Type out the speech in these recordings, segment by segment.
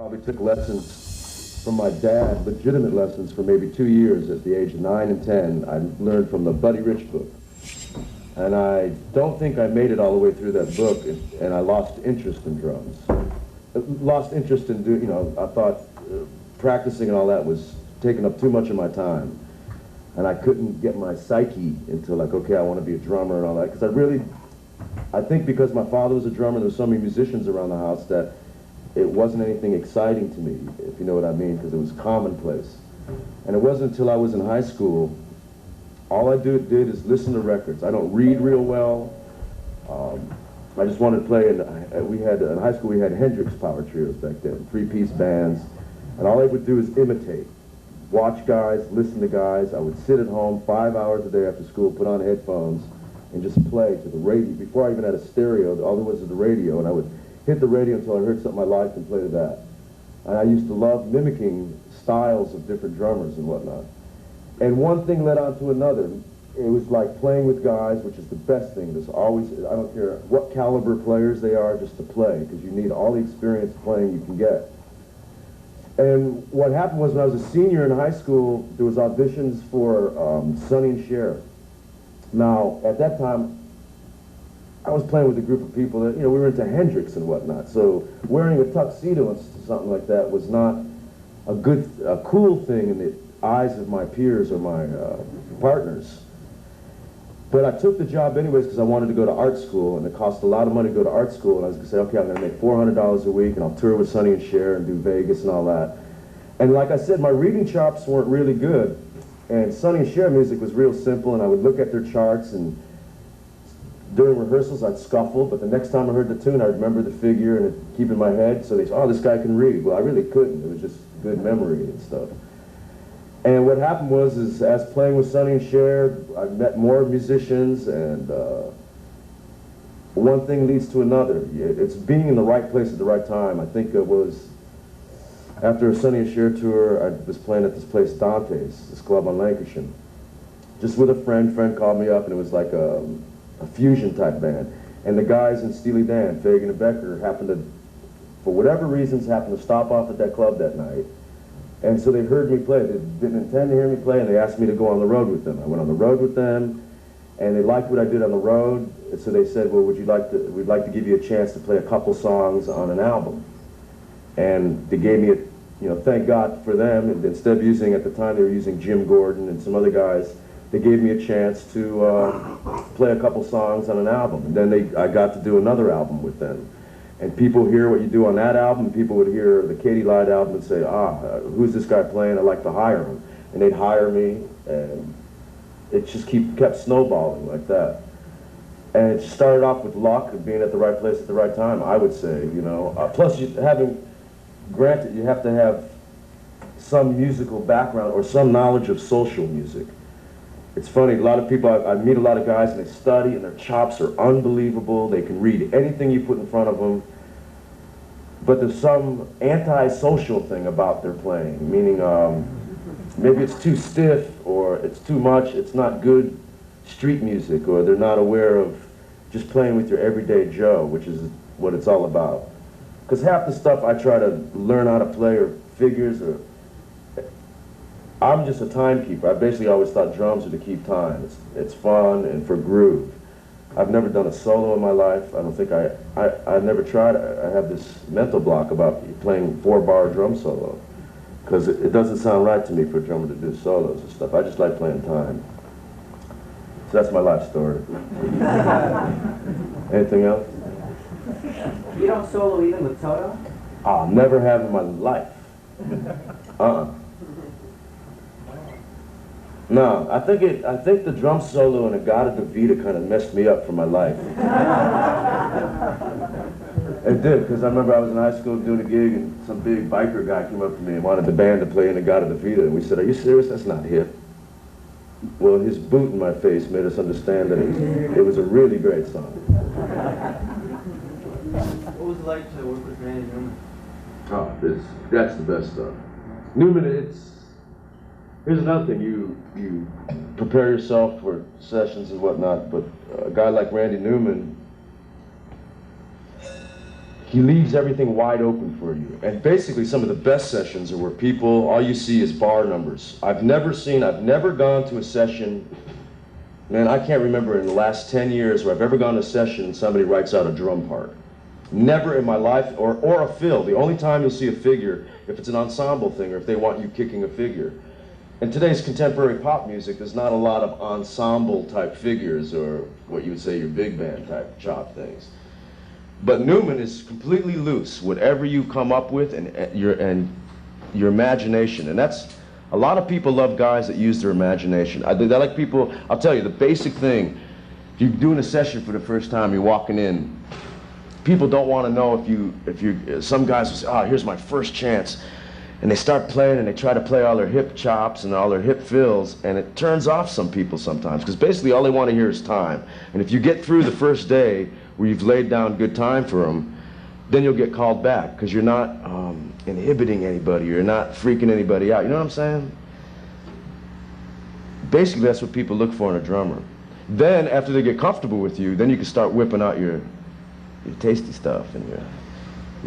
probably took lessons from my dad, legitimate lessons, for maybe 2 years. At the age of 9 and 10, I learned from the Buddy Rich book. And I don't think I made it all the way through that book, and I lost interest in drums. Lost interest in doing, I thought practicing and all that was taking up too much of my time. And I couldn't get my psyche into like, okay, I want to be a drummer and all that. Because I think because my father was a drummer, there were so many musicians around the house that it wasn't anything exciting to me, if you know what I mean, because it was commonplace. And it wasn't until I was in high school, all I did is listen to records. I don't read real well. I just wanted to play, and in high school we had Hendrix power trios back then, 3-piece bands, and all I would do is imitate. Watch guys, listen to guys. I would sit at home 5 hours a day after school, put on headphones, and just play to the radio. Before I even had a stereo, all there was the radio, and I would hit the radio until I heard something I liked and play to that. And I used to love mimicking styles of different drummers and whatnot. And one thing led on to another. It was like playing with guys, which is the best thing. There's always, I don't care what caliber players they are, just to play, because you need all the experience playing you can get. And what happened was when I was a senior in high school, there was auditions for Sonny and Cher. Now, at that time, I was playing with a group of people that, we were into Hendrix and whatnot, so wearing a tuxedo and something like that was not a cool thing in the eyes of my peers or my partners. But I took the job anyways because I wanted to go to art school, and it cost a lot of money to go to art school, and I was going to say, okay, I'm going to make $400 a week, and I'll tour with Sonny and Cher and do Vegas and all that. And like I said, my reading chops weren't really good, and Sonny and Cher music was real simple, and I would look at their charts, and during rehearsals I'd scuffle, but the next time I heard the tune, I'd remember the figure and it'd keep in my head, so they said, oh, this guy can read. Well, I really couldn't. It was just good memory and stuff. And what happened was, as playing with Sonny and Cher, I met more musicians, and one thing leads to another. It's being in the right place at the right time. I think it was after a Sonny and Cher tour, I was playing at this place, Dante's, this club on Lancashire, just with a friend. Friend called me up, and it was like a fusion type band. And the guys in Steely Dan, Fagan and Becker, happened to, for whatever reasons, happened to stop off at that club that night. And so they heard me play. They didn't intend to hear me play, and they asked me to go on the road with them. I went on the road with them, and they liked what I did on the road. And so they said, well, we'd like to give you a chance to play a couple songs on an album. And they gave me thank God for them. And instead of using, at the time they were using Jim Gordon and some other guys, they gave me a chance to play a couple songs on an album. And then I got to do another album with them. And people hear what you do on that album, people would hear the Katy Lied album and say, who's this guy playing? I'd like to hire him. And they'd hire me, and it just kept snowballing like that. And it started off with luck of being at the right place at the right time, I would say, Plus, granted, you have to have some musical background or some knowledge of social music. It's funny, a lot of people, I meet a lot of guys and they study and their chops are unbelievable. They can read anything you put in front of them. But there's some anti-social thing about their playing, meaning maybe it's too stiff or it's too much, it's not good street music, or they're not aware of just playing with your everyday Joe, which is what it's all about. Because half the stuff I try to learn how to play or figures, or I'm just a timekeeper. I basically always thought drums are to keep time. It's fun and for groove. I've never done a solo in my life. I don't think I've never tried. I have this mental block about playing 4-bar drum solo, because it doesn't sound right to me for a drummer to do solos and stuff. I just like playing time. So that's my life story. Anything else? You don't solo even with Toto? I'll never have in my life. No, I think the drum solo in A God of the Vita kind of messed me up for my life. It did, because I remember I was in high school doing a gig, and some big biker guy came up to me and wanted the band to play in A God of the Vita, and we said, are you serious? That's not hip. Well, his boot in my face made us understand that it was a really great song. What was it like to work with Randy Newman? Oh, that's the best stuff. Newman, here's another thing, you prepare yourself for sessions and whatnot, but a guy like Randy Newman, he leaves everything wide open for you. And basically some of the best sessions are where people, all you see is bar numbers. I've never gone to a session, man, I can't remember in the last 10 years where I've ever gone to a session and somebody writes out a drum part. Never in my life, or a fill. The only time you'll see a figure, if it's an ensemble thing or if they want you kicking a figure. In today's contemporary pop music, there's not a lot of ensemble type figures or what you would say your big band type chop things. But Newman is completely loose, whatever you come up with and your imagination. And that's, a lot of people love guys that use their imagination. They like people, I'll tell you, the basic thing, if you're doing a session for the first time, you're walking in, people don't want to know if you, some guys will say, oh, here's my first chance. And they start playing and they try to play all their hip chops and all their hip fills, and it turns off some people sometimes, because basically all they want to hear is time. And if you get through the first day where you've laid down good time for them, then you'll get called back, because you're not inhibiting anybody, you're not freaking anybody out, you know what I'm saying? Basically that's what people look for in a drummer. Then after they get comfortable with you, then you can start whipping out your tasty stuff and your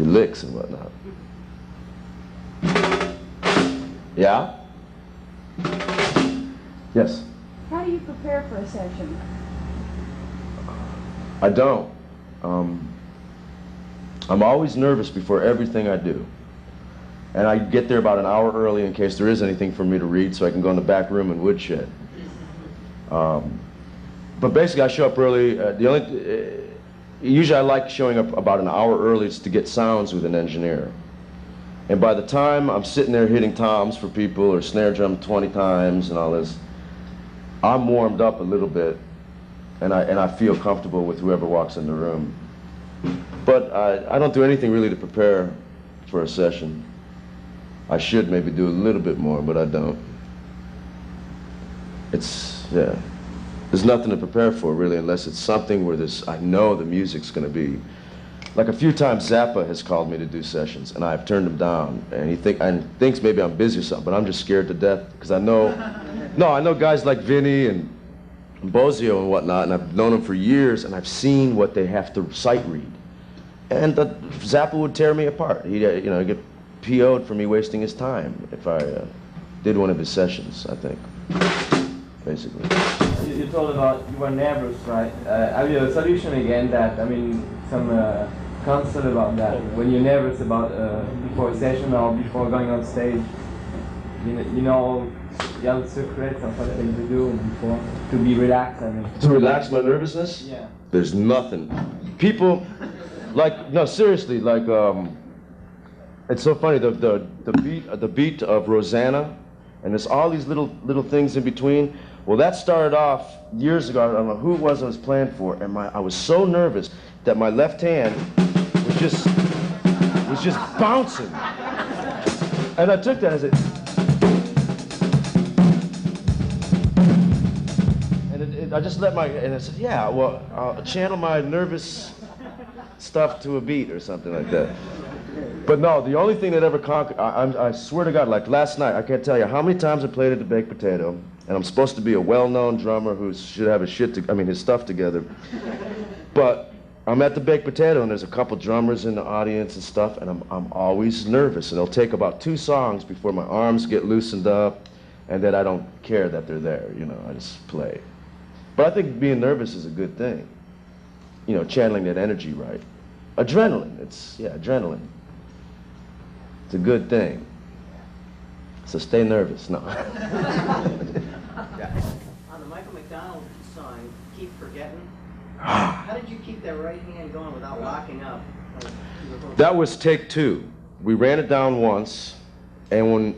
licks and whatnot. Yeah? Yes? How do you prepare for a session? I don't. I'm always nervous before everything I do. And I get there about an hour early in case there is anything for me to read, so I can go in the back room and woodshed. But basically I show up early. Usually I like showing up about an hour early just to get sounds with an engineer. And by the time I'm sitting there hitting toms for people or snare drum 20 times and all this, I'm warmed up a little bit and I feel comfortable with whoever walks in the room. But I don't do anything really to prepare for a session. I should maybe do a little bit more, but I don't. Yeah. There's nothing to prepare for really unless it's something where I know the music's going to be. Like a few times Zappa has called me to do sessions and I've turned him down, and he thinks maybe I'm busy or something, but I'm just scared to death because I know, I know guys like Vinny and Bozio and whatnot, and I've known them for years, and I've seen what they have to sight read. And Zappa would tear me apart. He'd get PO'd for me wasting his time if I did one of his sessions, I think, basically. You told about you were nervous, right? Have you a solution again that, some counsel about that? When you're nervous about before a session or before going on stage, you have secrets or something to do before to be relaxed? To relax my nervousness? Yeah. There's nothing. People, no, seriously, it's so funny. The beat of Rosanna, and there's all these little things in between. Well, that started off years ago. I don't know who it was I was playing for, and I was so nervous that my left hand was just bouncing. And I took that as I just let and I said, yeah, well, I'll channel my nervous stuff to a beat or something like that. But no, the only thing that ever conquered, I swear to God, like last night, I can't tell you how many times I played at the Baked Potato, and I'm supposed to be a well-known drummer who should have his stuff together. But I'm at the Baked Potato, and there's a couple drummers in the audience and stuff, and I'm always nervous, and it'll take about 2 songs before my arms get loosened up, and then I don't care that they're there, I just play. But I think being nervous is a good thing, channeling that energy right. Adrenaline, adrenaline. It's a good thing. So stay nervous, no. On the Michael McDonald song, Keep Forgetting, how did you keep that right hand going without locking up? That was take 2. We ran it down once, and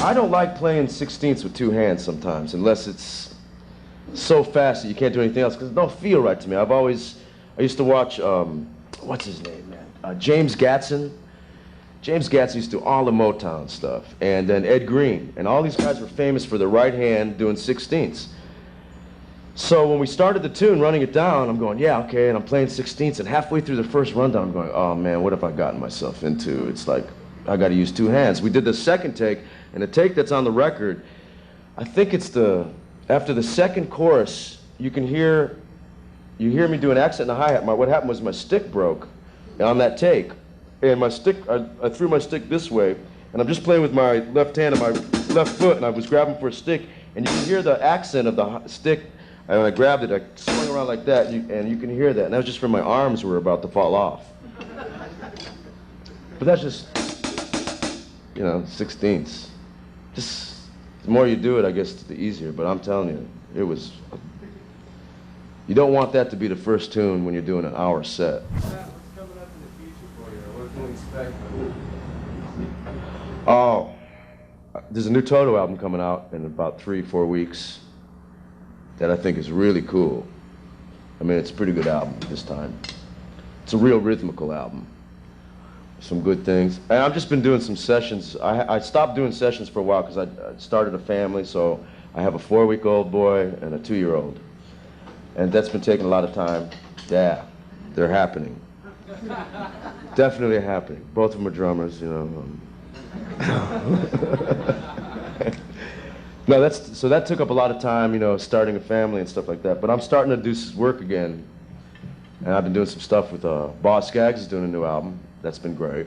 I don't like playing 16ths with 2 hands sometimes, unless it's so fast that you can't do anything else, because it don't feel right to me. I used to watch, what's his name, man? James Gatson. James Gatson used to do all the Motown stuff, and then Ed Green, and all these guys were famous for their right hand doing 16ths. So when we started the tune, running it down, I'm going, yeah, okay, and I'm playing 16ths, and halfway through the first rundown, I'm going, oh man, what have I gotten myself into? It's like, I gotta use 2 hands. We did the second take, and the take that's on the record, I think it's after the second chorus, you hear me do an accent and a hi-hat. What happened was my stick broke, on that take. And my stick, I threw my stick this way, and I'm just playing with my left hand and my left foot, and I was grabbing for a stick, and you can hear the accent of the stick. And when I grabbed it, I swung around like that, and you can hear that. And that was just from my arms were about to fall off. But that's just, you know, 16ths. Just, the more you do it, I guess, the easier. But I'm telling you, it was, you don't want that to be the first tune when you're doing an hour set. What's coming up in the future for you? What can we expect? Oh, there's a new Toto album coming out in about 3-4 weeks that I think is really cool. I mean, it's a pretty good album this time. It's a real rhythmical album. Some good things. And I've just been doing some sessions. I stopped doing sessions for a while because I started a family, so I have a 4-week-old boy and a 2-year-old. And that's been taking a lot of time. Yeah, they're happening. Definitely happening. Both of them are drummers, you know. No, so that took up a lot of time, you know, starting a family and stuff like that. But I'm starting to do work again. And I've been doing some stuff with Boss Skaggs is doing a new album. That's been great.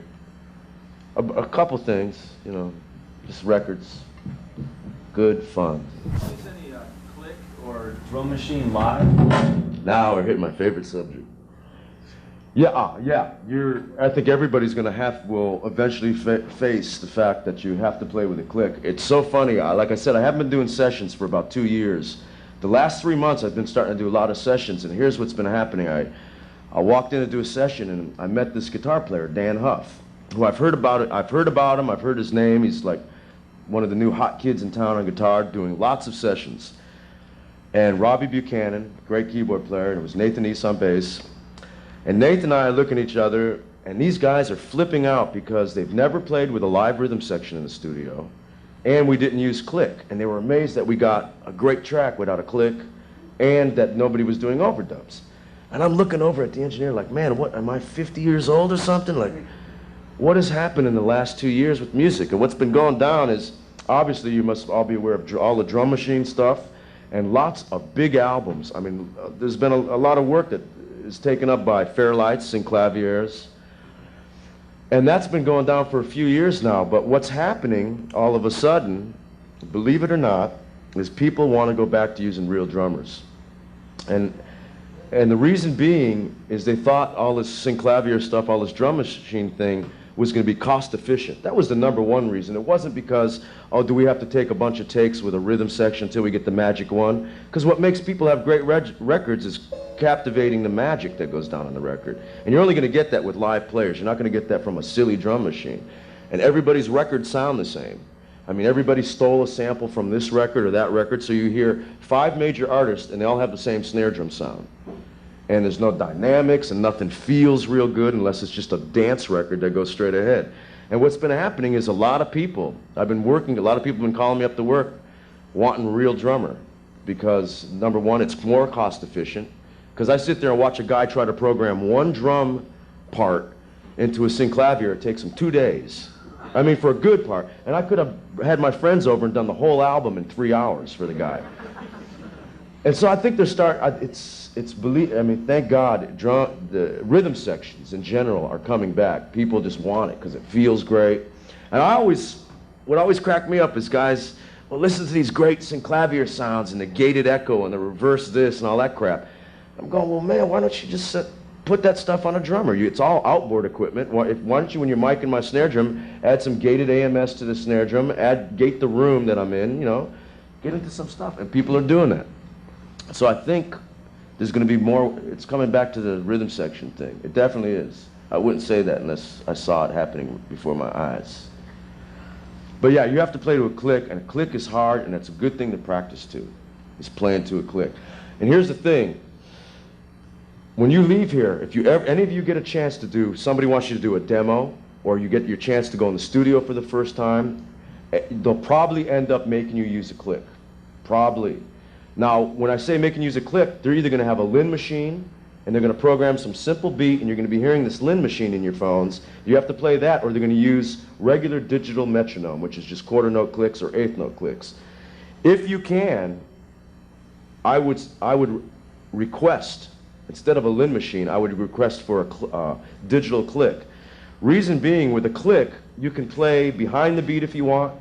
A couple things, you know, just records. Good fun. Is any click or drum machine live? Now we're hitting my favorite subject. Yeah, I think everybody's will eventually face the fact that you have to play with a click. It's so funny. Like I said, I haven't been doing sessions for about 2 years. The last 3 months, I've been starting to do a lot of sessions, and here's what's been happening. I walked in to do a session, and I met this guitar player, Dan Huff, who I've heard about him, I've heard his name. He's like one of the new hot kids in town on guitar, doing lots of sessions. And Robbie Buchanan, great keyboard player, and it was Nathan East on bass. And Nathan and I are looking at each other, and these guys are flipping out because they've never played with a live rhythm section in the studio, and we didn't use click. And they were amazed that we got a great track without a click, and that nobody was doing overdubs. And I'm looking over at the engineer like, man, what, am I 50 years old or something? Like, what has happened in the last 2 years with music? And what's been going down is, obviously you must all be aware of all the drum machine stuff, and lots of big albums. I mean, there's been a lot of work that is taken up by Fairlights and Claviers. And that's been going down for a few years now, but what's happening all of a sudden, believe it or not, is people want to go back to using real drummers. And the reason being is they thought all this synclavier stuff, all this drum machine thing was going to be cost efficient. That was the #1 reason. It wasn't because, oh, do we have to take a bunch of takes with a rhythm section until we get the magic one? Because what makes people have great records is captivating the magic that goes down on the record. And you're only going to get that with live players. You're not going to get that from a silly drum machine. And everybody's records sound the same. I mean, everybody stole a sample from this record or that record, so you hear 5 major artists and they all have the same snare drum sound. And there's no dynamics and nothing feels real good unless it's just a dance record that goes straight ahead. And what's been happening is a lot of people have been calling me up to work wanting a real drummer because, #1, it's more cost efficient. Because I sit there and watch a guy try to program one drum part into a synclavier. It takes him 2 days. I mean, for a good part. And I could have had my friends over and done the whole album in 3 hours for the guy. And so I think I mean, thank God, the rhythm sections in general are coming back. People just want it because it feels great. And what always cracked me up is guys, well, listen to these great synclavier sounds and the gated echo and the reverse this and all that crap. I'm going, well, man, why don't you just put that stuff on a drummer? It's all outboard equipment. Why don't you, when you're micing my snare drum, add some gated AMS to the snare drum, gate the room that I'm in, you know, get into some stuff. And people are doing that. So I think there's going to be more, it's coming back to the rhythm section thing. It definitely is. I wouldn't say that unless I saw it happening before my eyes. But yeah, you have to play to a click, and a click is hard, and that's a good thing to practice to, is playing to a click. And here's the thing. When you leave here, if any of you get a chance to somebody wants you to do a demo, or you get your chance to go in the studio for the first time, they'll probably end up making you use a click. Probably. Now, when I say making you use a click, they're either going to have a Lin machine, and they're going to program some simple beat, and you're going to be hearing this Lin machine in your phones. You have to play that, or they're going to use regular digital metronome, which is just 1/4 note clicks or 1/8 note clicks. If you can, I would request Instead of a Lin machine, I would request for a digital click. Reason being, with a click, you can play behind the beat if you want.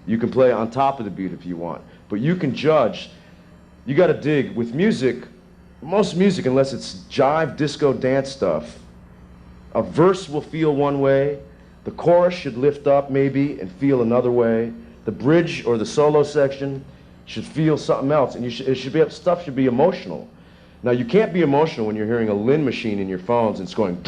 You can play on top of the beat if you want. But you can judge. You got to dig. With music, most music, unless it's jive, disco, dance stuff, a verse will feel one way. The chorus should lift up maybe and feel another way. The bridge or the solo section should feel something else. And stuff should be emotional. Now, you can't be emotional when you're hearing a Lin machine in your phones and it's going.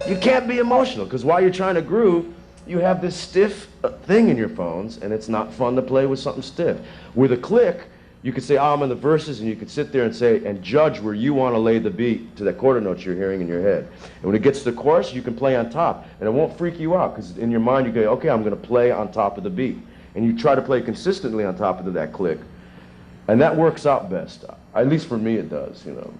You can't be emotional, because while you're trying to groove, you have this stiff thing in your phones, and it's not fun to play with something stiff. With a click, you could say, oh, I'm in the verses, and you could sit there and say, and judge where you want to lay the beat to that quarter note you're hearing in your head. And when it gets to the chorus, you can play on top, and it won't freak you out, because in your mind you go, okay, I'm going to play on top of the beat. And you try to play consistently on top of that click, and that works out best. At least for me it does, you know.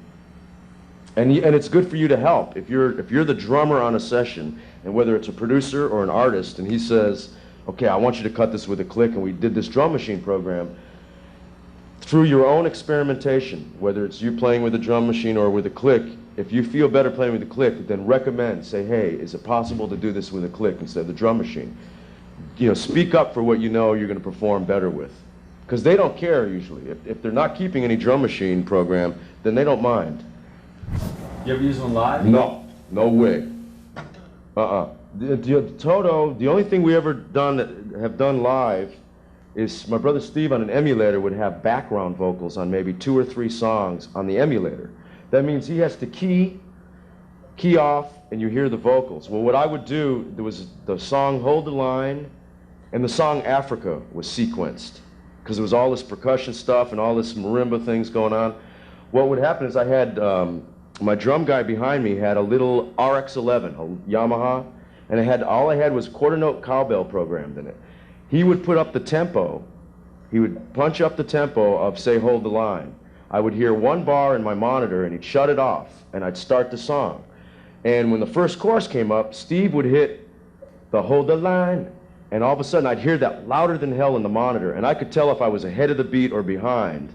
And it's good for you to help. If you're the drummer on a session, and whether it's a producer or an artist, and he says, okay, I want you to cut this with a click, and we did this drum machine program, through your own experimentation, whether it's you playing with a drum machine or with a click, if you feel better playing with a click, then recommend, say, hey, is it possible to do this with a click instead of the drum machine? You know, speak up for what you know you're going to perform better with. Because they don't care usually. If they're not keeping any drum machine program, then they don't mind. You ever use one live? No, no way. Toto, the only thing we ever have done live is my brother Steve on an emulator would have background vocals on maybe 2 or 3 songs on the emulator. That means he has to key off, and you hear the vocals. Well, what I would do, there was the song Hold the Line, and the song Africa was sequenced, because there was all this percussion stuff and all this marimba things going on. What would happen is I had, my drum guy behind me had a little RX-11, a Yamaha, and all I had was quarter note cowbell programmed in it. He would put up the tempo. He would punch up the tempo of, say, Hold the Line. I would hear one bar in my monitor, and he'd shut it off, and I'd start the song. And when the first chorus came up, Steve would hit the Hold the Line, and all of a sudden I'd hear that louder than hell in the monitor, and I could tell if I was ahead of the beat or behind.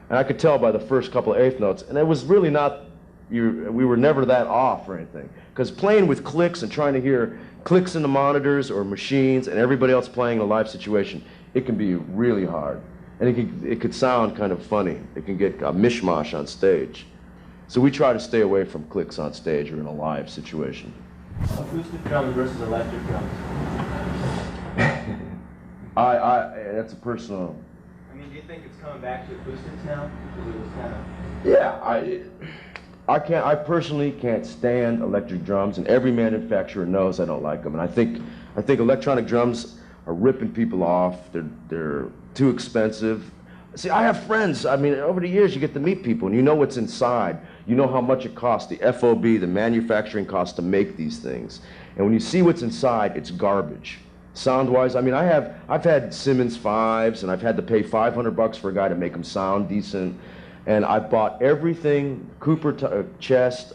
And I could tell by the first couple of eighth notes, and it was really not, we were never that off or anything. Because playing with clicks and trying to hear clicks in the monitors or machines and everybody else playing in a live situation, it can be really hard. And it could sound kind of funny. It can get a mishmash on stage. So we try to stay away from clicks on stage or in a live situation. Acoustic drums versus electric drums. That's a personal... I mean, do you think it's coming back to acoustics now? Because it was kind of... Yeah, I personally can't stand electric drums, and every manufacturer knows I don't like them. And I think electronic drums are ripping people off. They're too expensive. See, I have friends. I mean, over the years, you get to meet people, and you know what's inside. You know how much it costs, the FOB, the manufacturing cost to make these things. And when you see what's inside, it's garbage. Sound-wise, I mean, I've had Simmons 5s, and I've had to pay $500 for a guy to make them sound decent. And I've bought everything, Cooper chest.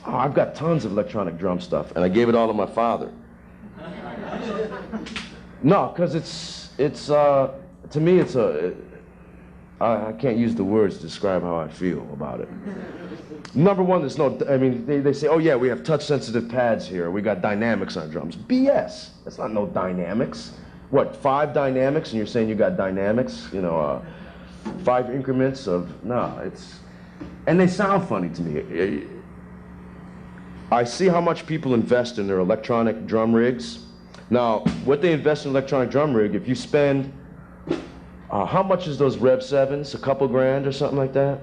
I've got tons of electronic drum stuff, and I gave it all to my father. No, because to me, I can't use the words to describe how I feel about it. Number one, there's no, I mean, they say, oh yeah, we have touch-sensitive pads here. We got dynamics on drums. BS. That's not no dynamics. What, 5 dynamics, and you're saying you got dynamics? You know, 5 increments of, no, and they sound funny to me. I see how much people invest in their electronic drum rigs. Now, what they invest in an electronic drum rig, if you spend, how much is those Rev 7s? A couple grand or something like that?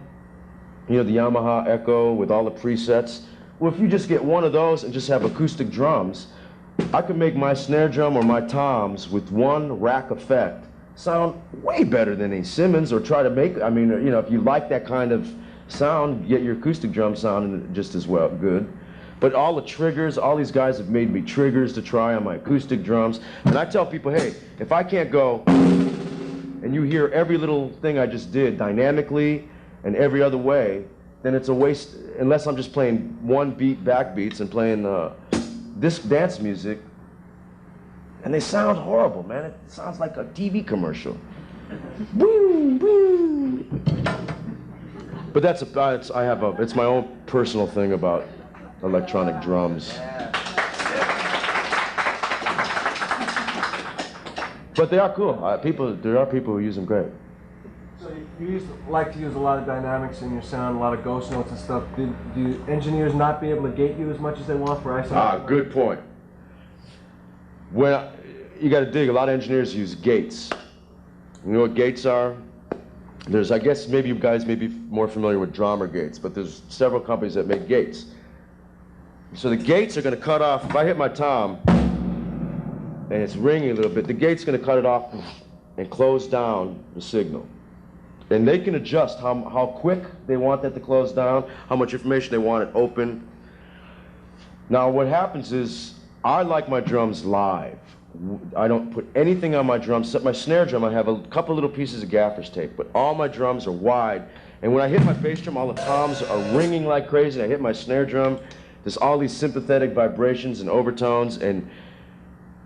You know, the Yamaha Echo with all the presets. Well, if you just get one of those and just have acoustic drums, I could make my snare drum or my toms with one rack effect sound way better than a Simmons, or try to make, I mean, you know, if you like that kind of sound, get your acoustic drum sounding just as well, good. But all the triggers, all these guys have made me triggers to try on my acoustic drums. And I tell people, hey, if I can't go and you hear every little thing I just did dynamically and every other way, then it's a waste, unless I'm just playing one beat backbeats and playing this dance music. And they sound horrible, man. It sounds like a TV commercial. Boom, boom. But that's it's my own personal thing about electronic drums. But they are cool. There are people who use them great. So you like to use a lot of dynamics in your sound, a lot of ghost notes and stuff. Do engineers not be able to gate you as much as they want for isolation? Good point. Well, you got to dig. A lot of engineers use gates. You know what gates are? I guess maybe you guys may be more familiar with drummer gates, but there's several companies that make gates. So the gates are going to cut off. If I hit my tom and it's ringing a little bit, the gate's going to cut it off and close down the signal. And they can adjust how quick they want that to close down, how much information they want it open. Now what happens is, I like my drums live. I don't put anything on my drums except my snare drum. I have a couple little pieces of gaffer's tape, but all my drums are wide. And when I hit my bass drum, all the toms are ringing like crazy. I hit my snare drum, there's all these sympathetic vibrations and overtones, and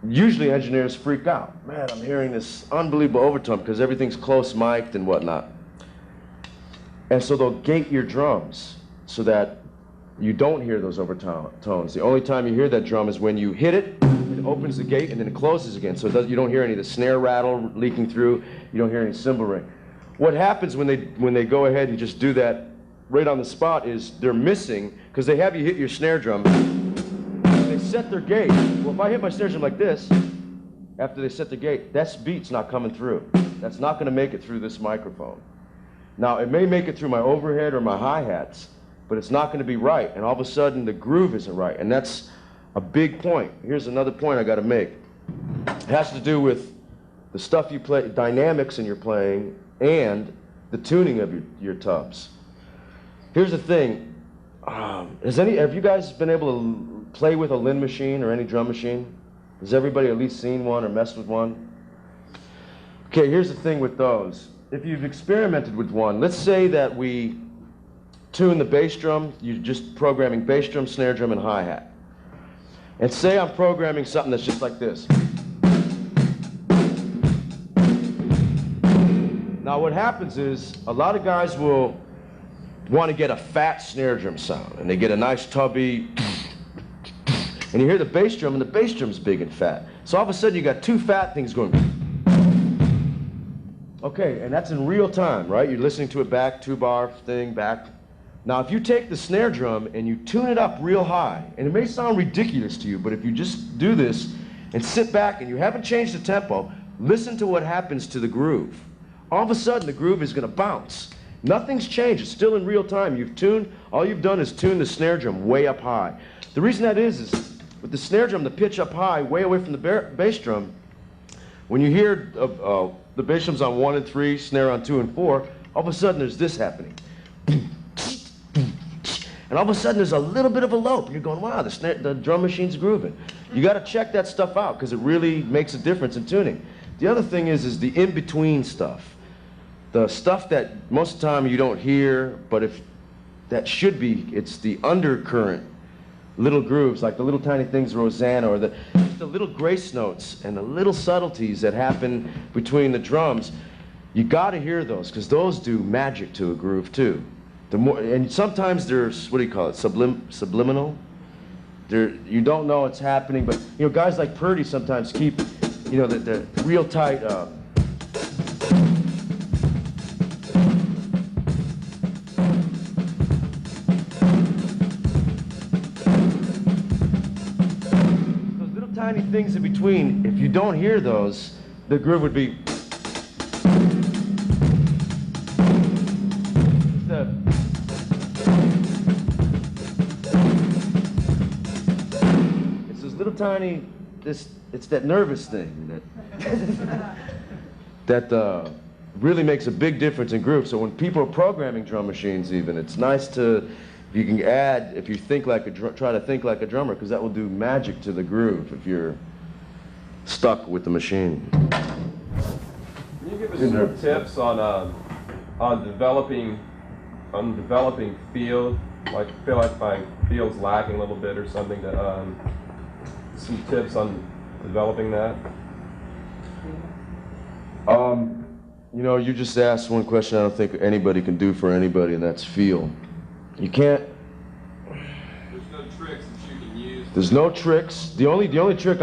usually engineers freak out. Man, I'm hearing this unbelievable overtone because everything's close mic'd and whatnot. And so they'll gate your drums so that you don't hear those overtones. The only time you hear that drum is when you hit it, it opens the gate, and then it closes again. So you don't hear any of the snare rattle leaking through. You don't hear any cymbal ring. What happens when they go ahead and just do that right on the spot is they're missing, because they have you hit your snare drum. They set their gate. Well, if I hit my snare drum like this, after they set the gate, that beat's not coming through. That's not going to make it through this microphone. Now, it may make it through my overhead or my hi-hats, but it's not going to be right, and all of a sudden the groove isn't right, and that's a big point. Here's another point I got to make. It has to do with the stuff you play, dynamics in your playing, and the tuning of your tubs. Here's the thing. Have you guys been able to play with a Linn machine or any drum machine? Has everybody at least seen one or messed with one? Okay, here's the thing with those. If you've experimented with one, let's say that we tune the bass drum, you're just programming bass drum, snare drum, and hi-hat. And say I'm programming something that's just like this. Now what happens is, a lot of guys will want to get a fat snare drum sound, and they get a nice tubby, and you hear the bass drum, and the bass drum's big and fat. So all of a sudden you got two fat things going. Okay, and that's in real time, right? You're listening to it back, 2-bar thing, back. Now, if you take the snare drum and you tune it up real high, and it may sound ridiculous to you, but if you just do this and sit back and you haven't changed the tempo, listen to what happens to the groove. All of a sudden, the groove is going to bounce. Nothing's changed. It's still in real time. All you've done is tune the snare drum way up high. The reason that is with the snare drum, the pitch up high, way away from the bass drum, when you hear the bass drum's on 1 and 3, snare on 2 and 4, all of a sudden there's this happening. And all of a sudden there's a little bit of a lope, and you're going, wow, the drum machine's grooving. You got to check that stuff out, because it really makes a difference in tuning. The other thing is the in-between stuff. The stuff that most of the time you don't hear, but that should be, it's the undercurrent little grooves, like the little tiny things, Rosanna, or the little grace notes and the little subtleties that happen between the drums. You got to hear those, because those do magic to a groove too. And sometimes there's, what do you call it, subliminal? You don't know it's happening, but guys like Purdy sometimes keep, the real tight. Those little tiny things in between, if you don't hear those, the groove would be. It's those little tiny, it's that nervous thing that really makes a big difference in groove. So when people are programming drum machines even, it's nice if you can add, if you think like try to think like a drummer, because that will do magic to the groove if you're stuck with the machine. Can you give us some tips on developing feel? Like, I feel like my feel's lacking a little bit or something. Some tips on developing that. You know, you just asked one question I don't think anybody can do for anybody, and that's feel. You can't. There's no tricks that you can use. There's no tricks. The only trick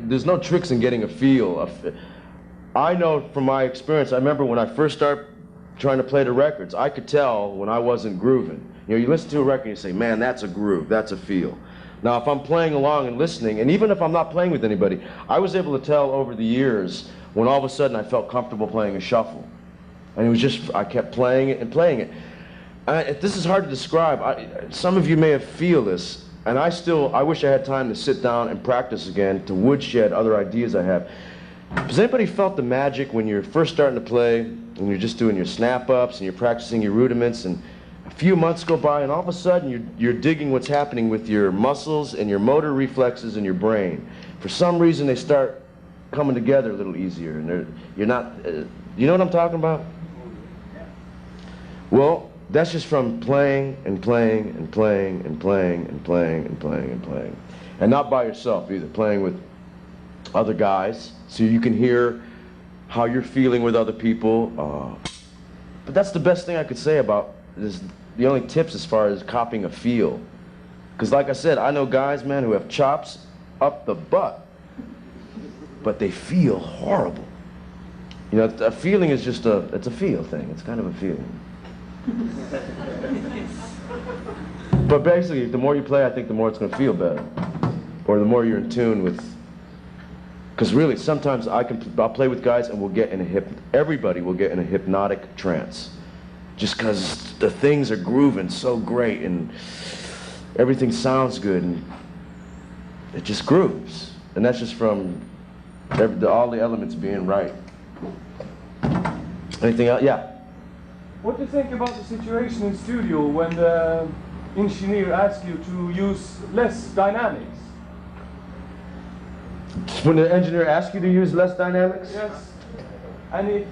there's no tricks in getting a feel. I know from my experience. I remember when I first started trying to play the records, I could tell when I wasn't grooving. You know, you listen to a record and you say, man, that's a groove, that's a feel. Now, if I'm playing along and listening, and even if I'm not playing with anybody, I was able to tell over the years when all of a sudden I felt comfortable playing a shuffle. And it was just, I kept playing it and playing it. This is hard to describe. Some of you may have feel this, and I wish I had time to sit down and practice again, to woodshed other ideas I have. Has anybody felt the magic when you're first starting to play, and you're just doing your snap-ups, and you're practicing your rudiments, and a few months go by, and all of a sudden you're digging what's happening with your muscles and your motor reflexes and your brain. For some reason, they start coming together a little easier, and you're not, you know what I'm talking about? Well, that's just from playing and playing and playing and playing and playing and playing and playing. And not by yourself either, playing with other guys, so you can hear how you're feeling with other people. But that's the best thing I could say about this, the only tips as far as copying a feel. Because like I said, I know guys, man, who have chops up the butt, but they feel horrible. You know, a feeling is just it's a feel thing. It's kind of a feeling. But basically, the more you play, I think the more it's going to feel better. Or the more you're in tune with. Because really, sometimes I'll play with guys and we'll get in everybody will get in a hypnotic trance. Just because the things are grooving so great and everything sounds good and it just grooves. And that's just from all the elements being right. Anything else? Yeah. What do you think about the situation in studio when the engineer asks you to use less dynamics? When the engineer asks you to use less dynamics? Yes. And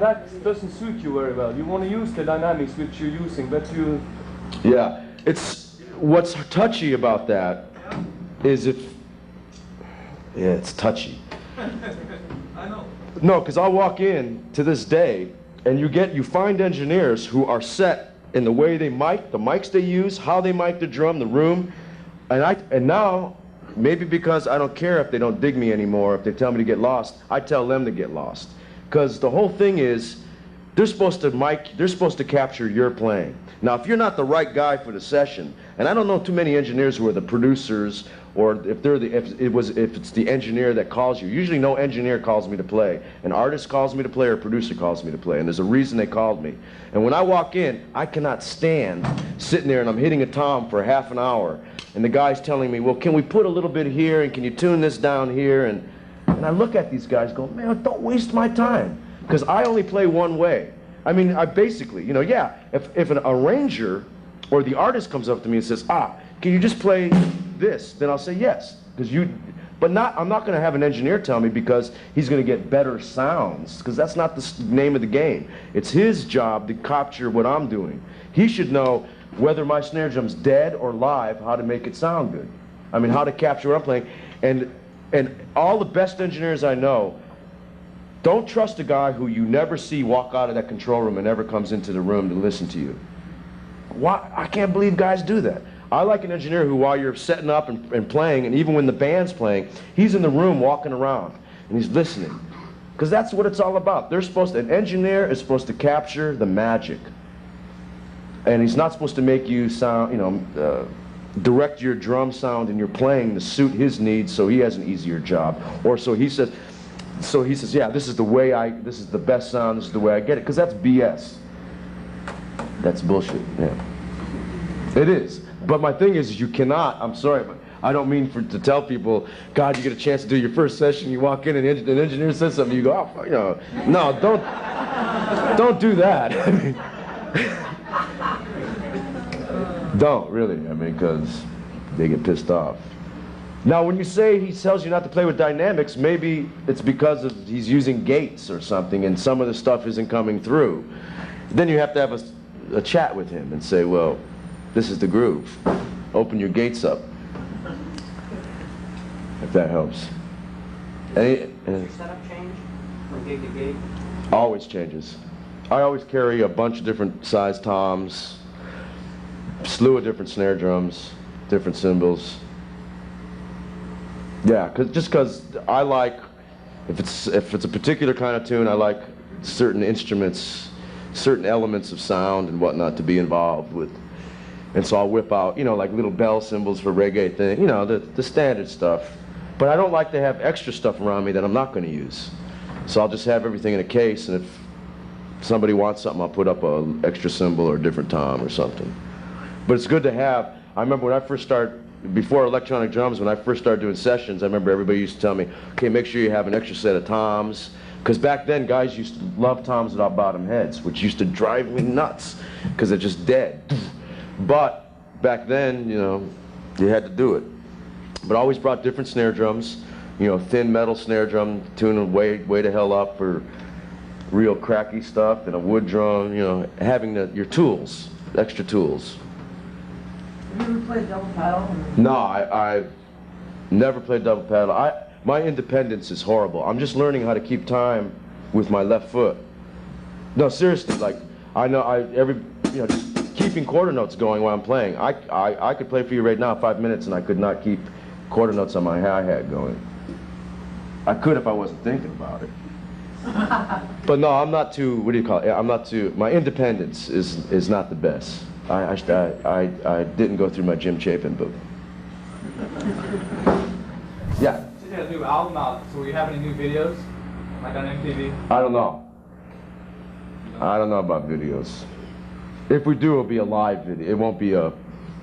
that doesn't suit you very well. You want to use the dynamics which you're using, but you... Yeah. What's touchy about that is it's touchy. I know. No, because I'll walk in to this day and you find engineers who are set in the way they mic, the mics they use, how they mic the drum, the room, and now, maybe because I don't care if they don't dig me anymore, if they tell me to get lost, I tell them to get lost. Because the whole thing is, they're supposed to capture your playing. Now, if you're not the right guy for the session, and I don't know too many engineers who are the producers, or if it's the engineer that calls you. Usually no engineer calls me to play. An artist calls me to play or a producer calls me to play, and there's a reason they called me. And when I walk in, I cannot stand sitting there and I'm hitting a tom for half an hour, and the guy's telling me, well, can we put a little bit here, and can you tune this down here? And I look at these guys go, man, don't waste my time, because I only play one way. I mean, I basically, you know, yeah, if an arranger or the artist comes up to me and says, can you just play this? Then I'll say yes, I'm not going to have an engineer tell me because he's going to get better sounds, because that's not the name of the game. It's his job to capture what I'm doing. He should know whether my snare drum's dead or live, how to make it sound good. I mean, how to capture what I'm playing. And all the best engineers I know, don't trust a guy who you never see walk out of that control room and never comes into the room to listen to you. Why? I can't believe guys do that. I like an engineer who, while you're setting up and playing, and even when the band's playing, he's in the room walking around and he's listening. Because that's what it's all about. An engineer is supposed to capture the magic. And he's not supposed to make you sound, you know, direct your drum sound and your playing to suit his needs so he has an easier job. Or so he says, yeah, this is the best sound, this is the way I get it. Because that's BS. That's bullshit, yeah. It is. But my thing is, you cannot, I'm sorry, but I don't mean to tell people, God, you get a chance to do your first session, you walk in and an engineer says something, you go, oh, you know, no, don't do that. I mean, don't, really, I mean, because they get pissed off. Now, when you say he tells you not to play with dynamics, maybe it's because he's using gates or something and some of the stuff isn't coming through. Then you have to have a chat with him and say, well, this is the groove. Open your gates up. If that helps. Does your setup change from gig to gig? Always changes. I always carry a bunch of different size toms, slew of different snare drums, different cymbals. Yeah, just because I like, if it's a particular kind of tune, I like certain instruments, certain elements of sound and whatnot to be involved with. And so I'll whip out, you know, like little bell cymbals for reggae thing, you know, the standard stuff. But I don't like to have extra stuff around me that I'm not going to use. So I'll just have everything in a case, and if somebody wants something, I'll put up an extra cymbal or a different tom or something. But it's good to have. I remember when I first started, before electronic drums, when I first started doing sessions, I remember everybody used to tell me, okay, make sure you have an extra set of toms. Because back then, guys used to love toms without bottom heads, which used to drive me nuts, because they're just dead. But back then, you know, you had to do it. But I always brought different snare drums, you know, thin metal snare drum, tuning way the hell up for real cracky stuff, and a wood drum, you know, having your tools, extra tools. Have you ever played double paddle? No, I never played double paddle. My independence is horrible. I'm just learning how to keep time with my left foot. No, seriously, like, I know you know, just keeping quarter notes going while I'm playing. I could play for you right now 5 minutes and I could not keep quarter notes on my hi-hat going. I could if I wasn't thinking about it. But no, I'm not too, what do you call it? I'm not too, my independence is not the best. I didn't go through my Jim Chapin book. Yeah. So you had a new album out, so will you have any new videos? Like on MTV? I don't know. I don't know about videos. If we do, it'll be a live video. It won't be a,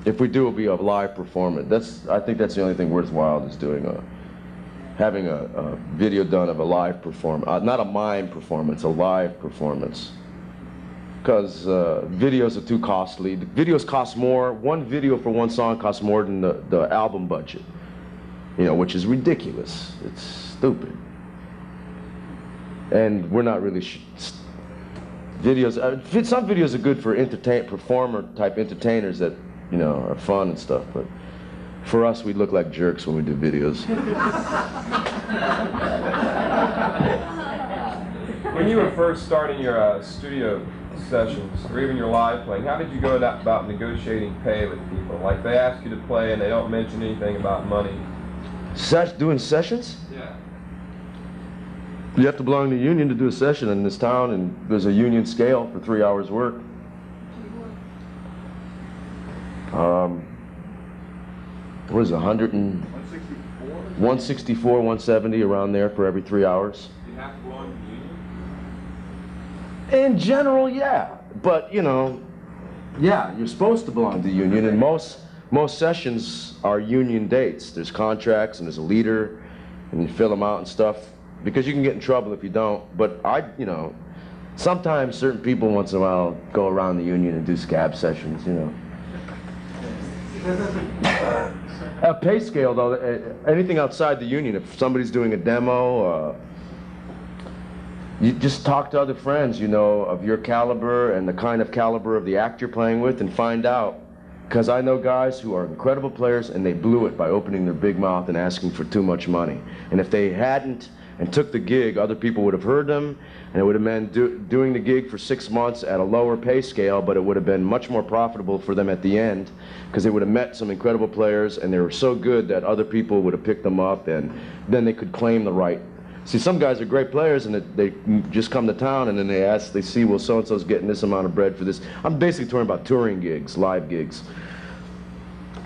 if we do, it'll be a live performance. I think that's the only thing worthwhile is doing having a video done of a live performance. Not a mime performance, a live performance. Because videos are too costly. The videos cost more. One video for one song costs more than the album budget. You know, which is ridiculous. It's stupid. And we're not really videos. Some videos are good for performer type entertainers that, you know, are fun and stuff. But for us, we look like jerks when we do videos. When you were first starting your studio sessions, or even your live playing, how did you go about negotiating pay with people? Like, they ask you to play and they don't mention anything about money. Doing sessions? Yeah. You have to belong to a union to do a session in this town, and there's a union scale for 3 hours work. What is it, 164, 170, around there for every 3 hours. Do you have to belong to the union? In general, yeah. But, you know, yeah, you're supposed to belong to the union, and most sessions are union dates. There's contracts, and there's a leader, and you fill them out and stuff, because you can get in trouble if you don't. But you know, sometimes certain people once in a while go around the union and do scab sessions, you know. A pay scale, though, anything outside the union, if somebody's doing a demo, you just talk to other friends, you know, of your caliber and the kind of caliber of the act you're playing with, and find out. Because I know guys who are incredible players and they blew it by opening their big mouth and asking for too much money. And if they hadn't and took the gig, other people would have heard them, and it would have meant doing the gig for 6 months at a lower pay scale, but it would have been much more profitable for them at the end, because they would have met some incredible players and they were so good that other people would have picked them up, and then they could claim the right. See, some guys are great players and they just come to town and then they see, well, so-and-so's getting this amount of bread for this. I'm basically talking about touring gigs, live gigs.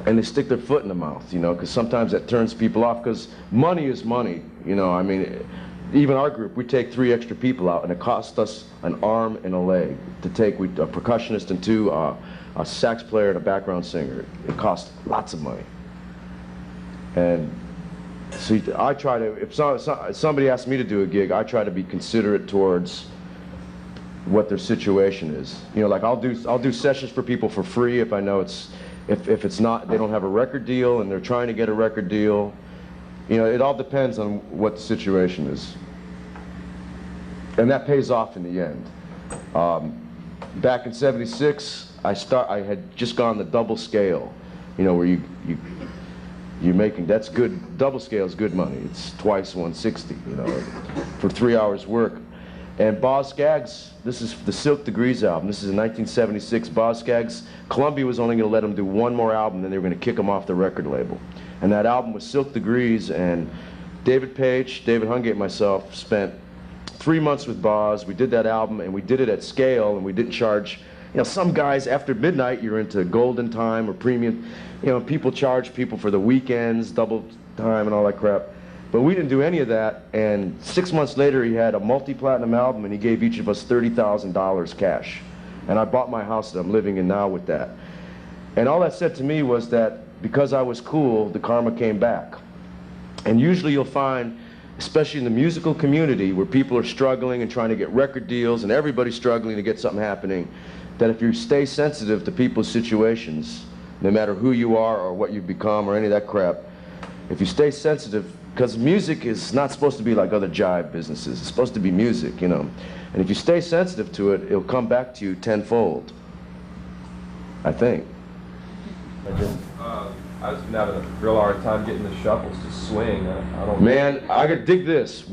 And they stick their foot in the mouth, you know, because sometimes that turns people off, because money is money, you know. I mean, even our group, we take 3 extra people out and it costs us an arm and a leg to take a percussionist and 2, a sax player and a background singer. It costs lots of money. And see, I try to, if somebody asks me to do a gig, I try to be considerate towards what their situation is. You know, like I'll do sessions for people for free if I know if it's not, they don't have a record deal and they're trying to get a record deal. You know, it all depends on what the situation is. And that pays off in the end. Back in '76, I had just gone the double scale, you know, where you're making, that's good, double scale is good money. It's twice 160, you know, for 3 hours work. And Boz Scaggs, this is the Silk Degrees album. This is a 1976. Boz Scaggs, Columbia was only going to let him do one more album, then they were going to kick him off the record label. And that album was Silk Degrees, and David Page, David Hungate, and myself spent 3 months with Boz. We did that album, and we did it at scale, and we didn't charge. You know, some guys, after midnight, you're into golden time or premium. You know, people charge people for the weekends, double time, and all that crap. But we didn't do any of that, and 6 months later he had a multi-platinum album, and he gave each of us $30,000 cash. And I bought my house that I'm living in now with that. And all that said to me was that because I was cool, the karma came back. And usually you'll find, especially in the musical community where people are struggling and trying to get record deals and everybody's struggling to get something happening, that if you stay sensitive to people's situations, no matter who you are or what you've become or any of that crap, if you stay sensitive, because music is not supposed to be like other jive businesses. It's supposed to be music, you know. And if you stay sensitive to it, it'll come back to you tenfold, I think. I've just been having a real hard time getting the shuffles to swing. I don't. Man, I could dig this.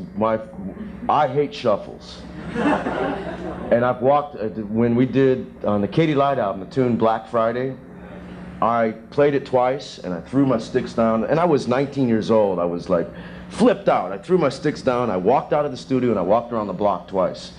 I hate shuffles. And I've walked, when we did on the Katy Light album, the tune Black Friday, I played it twice, and I threw my sticks down, and I was 19 years old. I was like flipped out. I threw my sticks down, I walked out of the studio, and I walked around the block twice.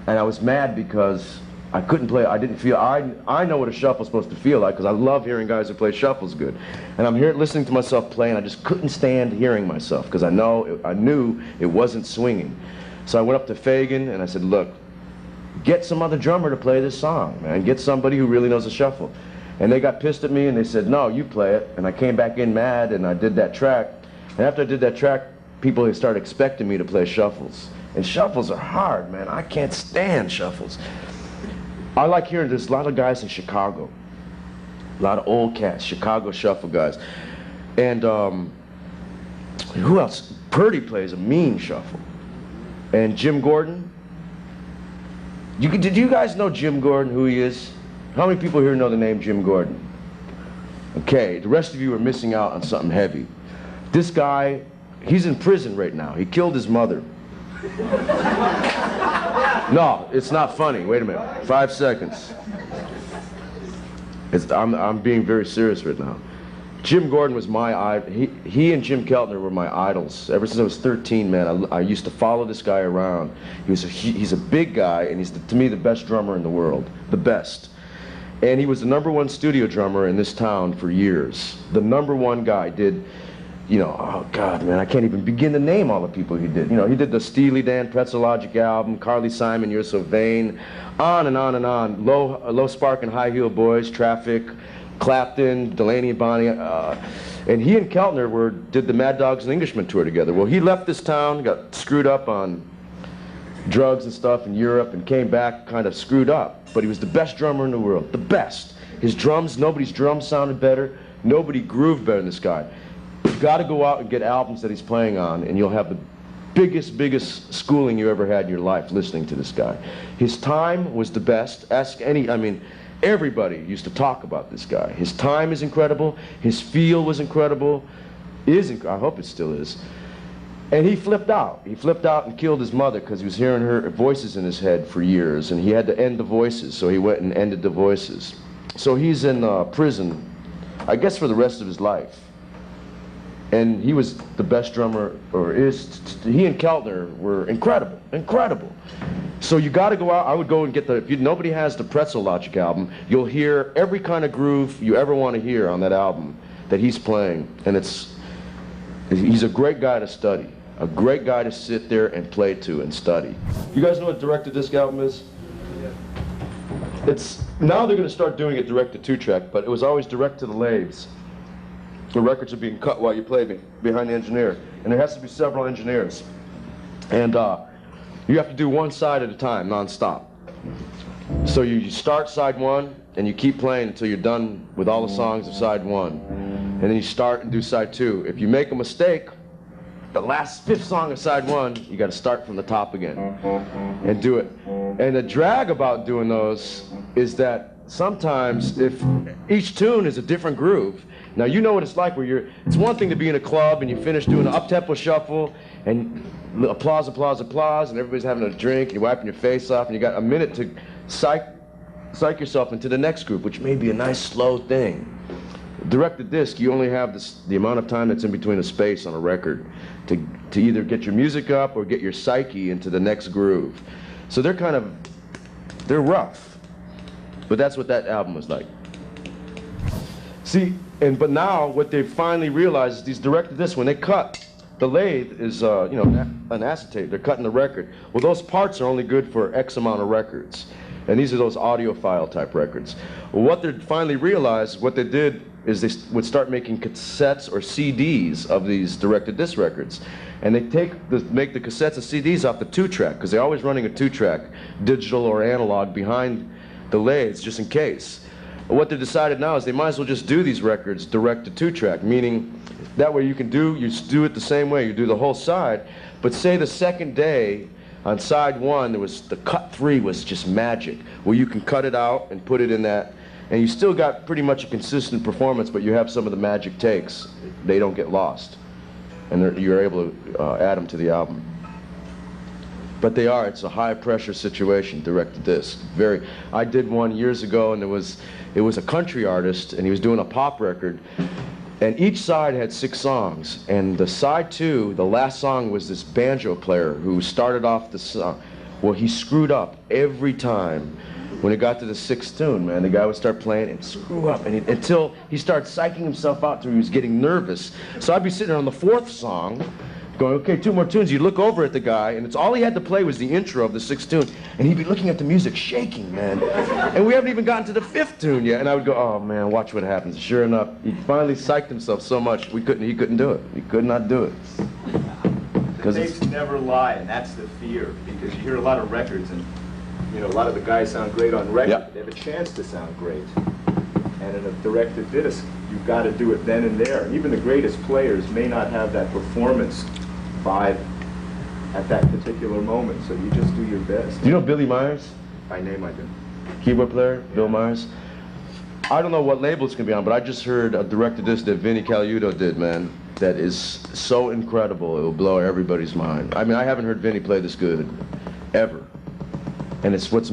And I was mad because I couldn't play. I didn't feel, I know what a shuffle's supposed to feel like, because I love hearing guys who play shuffles good. And I'm here listening to myself play, and I just couldn't stand hearing myself, because I knew it wasn't swinging. So I went up to Fagan, and I said, look, get some other drummer to play this song, man. Get somebody who really knows a shuffle. And they got pissed at me, and they said, no, you play it. And I came back in mad, and I did that track. And after I did that track, people started expecting me to play shuffles. And shuffles are hard, man. I can't stand shuffles. I like hearing there's a lot of guys in Chicago. A lot of old cats, Chicago shuffle guys. And who else? Purdy plays a mean shuffle. And Jim Gordon. Did you guys know Jim Gordon, who he is? How many people here know the name Jim Gordon? Okay, the rest of you are missing out on something heavy. This guy, he's in prison right now. He killed his mother. No, it's not funny. Wait a minute. 5 seconds. I'm being very serious right now. Jim Gordon was my idol. He and Jim Keltner were my idols. Ever since I was 13, man, I used to follow this guy around. He's a big guy, and he's, to me, the best drummer in the world. The best. And he was the #1 studio drummer in this town for years. The #1 guy did, you know, oh God, man, I can't even begin to name all the people he did. You know, he did the Steely Dan Pretzel Logic album, Carly Simon, You're So Vain, on and on and on. Low Spark and High Heel Boys, Traffic, Clapton, Delaney and Bonnie, and he and Keltner did the Mad Dogs and Englishmen tour together. Well, he left this town, got screwed up on drugs and stuff in Europe, and came back kind of screwed up. But he was the best drummer in the world, the best. His drums, nobody's drums sounded better, nobody grooved better than this guy. You've got to go out and get albums that he's playing on, and you'll have the biggest schooling you ever had in your life listening to this guy. His time was the best. Ask any, I mean, everybody used to talk about this guy. His time is incredible, his feel was incredible, I hope it still is. And he flipped out. He flipped out and killed his mother because he was hearing her voices in his head for years, and he had to end the voices, so he went and ended the voices. So he's in prison, I guess, for the rest of his life. And he was the best drummer, or is. He and Keltner were incredible, incredible. So you got to go out. I would go and get if nobody has the Pretzel Logic album, you'll hear every kind of groove you ever want to hear on that album that he's playing, and he's a great guy to study. A great guy to sit there and play to and study. You guys know what direct to disc album is? Now they're going to start doing it direct to 2-track, but it was always direct to the lathes. The records are being cut while you play behind the engineer, and there has to be several engineers. And you have to do one side at a time, non-stop. So you start side 1, and you keep playing until you're done with all the songs of side 1. And then you start and do side 2. If you make a mistake, the last 5th song of side 1, you got to start from the top again and do it. And the drag about doing those is that sometimes if each tune is a different groove. Now you know what it's like where it's one thing to be in a club and you finish doing an up-tempo shuffle and applause, applause, applause, and everybody's having a drink, and you're wiping your face off, and you got a minute to psych yourself into the next group, which may be a nice slow thing. Direct-to-disc, you only have the amount of time that's in between a space on a record to either get your music up or get your psyche into the next groove. So they're rough, but that's what that album was like. See, but now what they've finally realized is these direct-to-disc, when they cut, the lathe is, an acetate, they're cutting the record. Well, those parts are only good for X amount of records. And these are those audiophile type records. Well, what they finally realized, what they did is they would start making cassettes or CDs of these direct-to-disc records. And they make the cassettes and CDs off the 2-track, because they're always running a 2-track, digital or analog, behind the lathes, just in case. But what they decided now is they might as well just do these records direct to 2-track, meaning that way you do it the same way, you do the whole side, but say the second day, on side 1, the cut 3 was just magic, where you can cut it out and put it in that, and you still got pretty much a consistent performance, but you have some of the magic takes. They don't get lost, and you're able to add them to the album. But it's a high pressure situation, direct to disc. I did one years ago, and it was a country artist, and he was doing a pop record, and each side had 6 songs, and the side 2, the last song, was this banjo player who started off the song. Well, he screwed up every time. When it got to the 6th tune, man, the guy would start playing and screw up, until he started psyching himself out till he was getting nervous. So I'd be sitting there on the 4th song, going, okay, 2 more tunes. You'd look over at the guy, and all he had to play was the intro of the 6th tune, and he'd be looking at the music, shaking, man. And we haven't even gotten to the 5th tune yet, and I would go, oh man, watch what happens. Sure enough, he finally psyched himself so much he couldn't do it. He could not do it. The tapes never lie, and that's the fear, because you hear a lot of records, and a lot of the guys sound great on record. Yep. They have a chance to sound great. And in a direct-to-disc, you've got to do it then and there. Even the greatest players may not have that performance vibe at that particular moment, so you just do your best. Do you know Billy Myers? By name, I do. Keyboard player, Bill Myers. I don't know what label it's going to be on, but I just heard a direct-to-disc that Vinnie Colaiuta did, man, that is so incredible, it will blow everybody's mind. I mean, I haven't heard Vinnie play this good, ever. And what's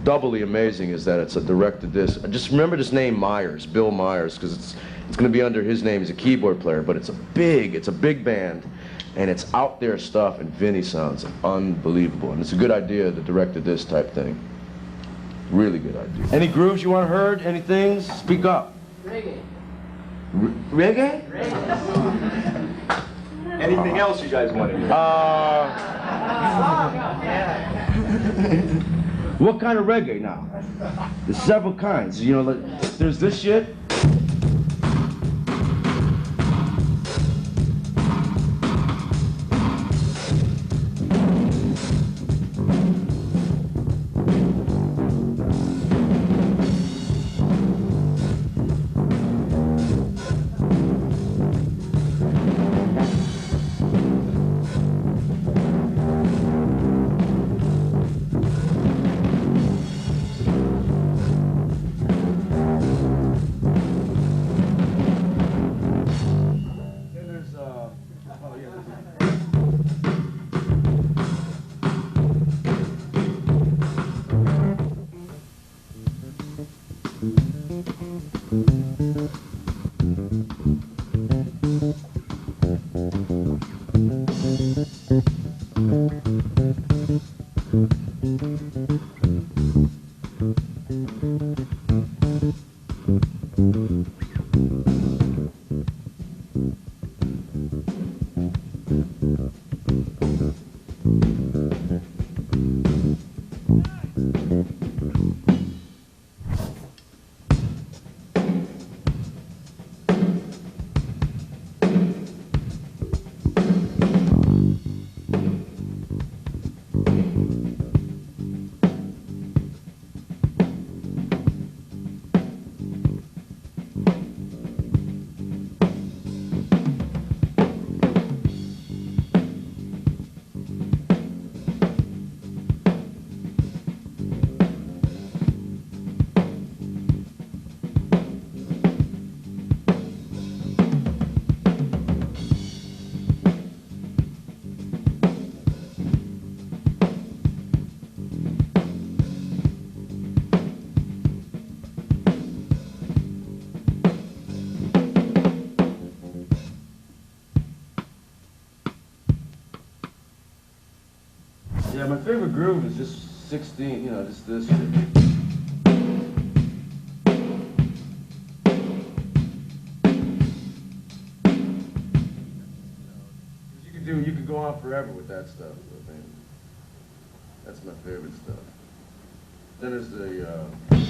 doubly amazing is that it's a direct-to-disc. Just remember this name, Myers, Bill Myers, because it's going to be under his name. He's a keyboard player, but it's a big band, and it's out there stuff, and Vinnie sounds unbelievable. And it's a good idea, the direct-to-disc type thing. Really good idea. Any grooves you want heard? Any things? Speak up. Reggae. Reggae? Anything else you guys want to hear? What kind of reggae now? There's several kinds. There's this shit. Yeah, my favorite groove is just 16, you know, just this shit. You could go on forever with that stuff. I mean, that's my favorite stuff. Then there's the